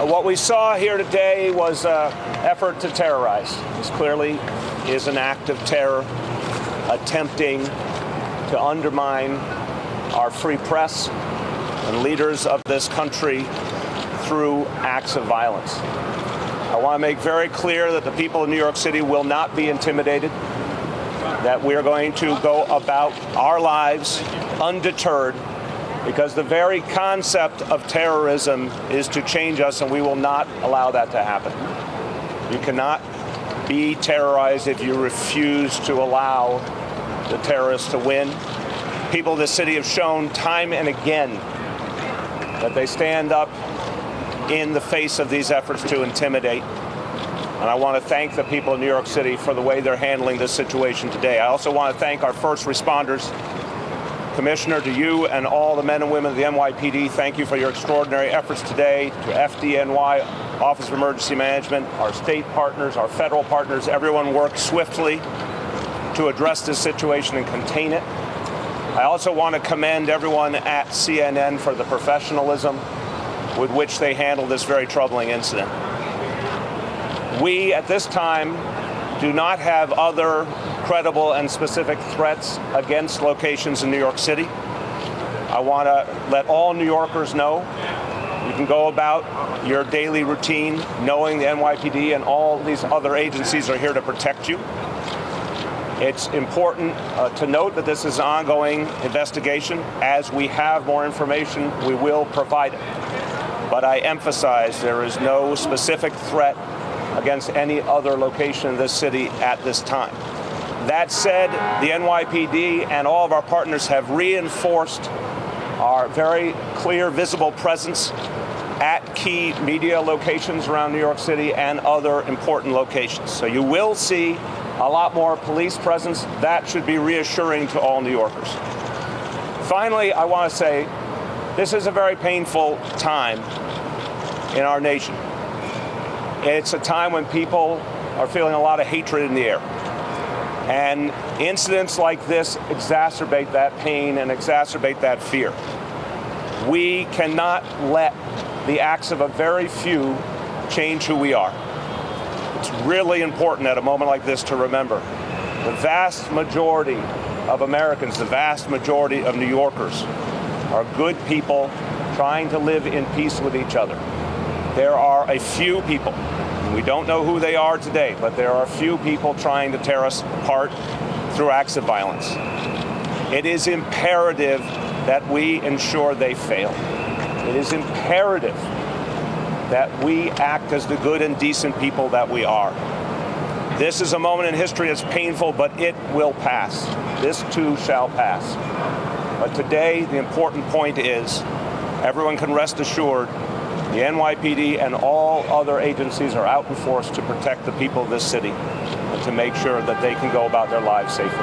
What we saw here today was an effort to terrorize. This clearly is an act of terror attempting to undermine our free press and leaders of this country through acts of violence. I want to make very clear that the people of New York City will not be intimidated, that we are going to go about our lives undeterred, because the very concept of terrorism is to change us, and we will not allow that to happen. You cannot be terrorized if you refuse to allow the terrorists to win. People of this city have shown time and again that they stand up in the face of these efforts to intimidate. And I want to thank the people of New York City for the way they're handling this situation today. I also want to thank our first responders. Commissioner, to you and all the men and women of the NYPD, thank you for your extraordinary efforts today. To FDNY, Office of Emergency Management, our state partners, our federal partners, everyone worked swiftly to address this situation and contain it. I also want to commend everyone at CNN for the professionalism with which they handled this very troubling incident. We, at this time, do not have other credible and specific threats against locations in New York City. I want to let all New Yorkers know you can go about your daily routine knowing the NYPD and all these other agencies are here to protect you. It's important to note that this is an ongoing investigation. As we have more information, we will provide it. But I emphasize there is no specific threat against any other location in this city at this time. That said, the NYPD and all of our partners have reinforced our very clear, visible presence at key media locations around New York City and other important locations. So you will see a lot more police presence. That should be reassuring to all New Yorkers. Finally, I want to say this is a very painful time in our nation. It's a time when people are feeling a lot of hatred in the air. And incidents like this exacerbate that pain and exacerbate that fear. We cannot let the acts of a very few change who we are. It's really important at a moment like this to remember the vast majority of Americans, the vast majority of New Yorkers are good people trying to live in peace with each other. There are a few people, we don't know who they are today, but there are a few people trying to tear us apart through acts of violence. It is imperative that we ensure they fail. It is imperative that we act as the good and decent people that we are. This is a moment in history that's painful, but it will pass. This too shall pass. But today, the important point is everyone can rest assured the NYPD and all other agencies are out in force to protect the people of this city and to make sure that they can go about their lives safely.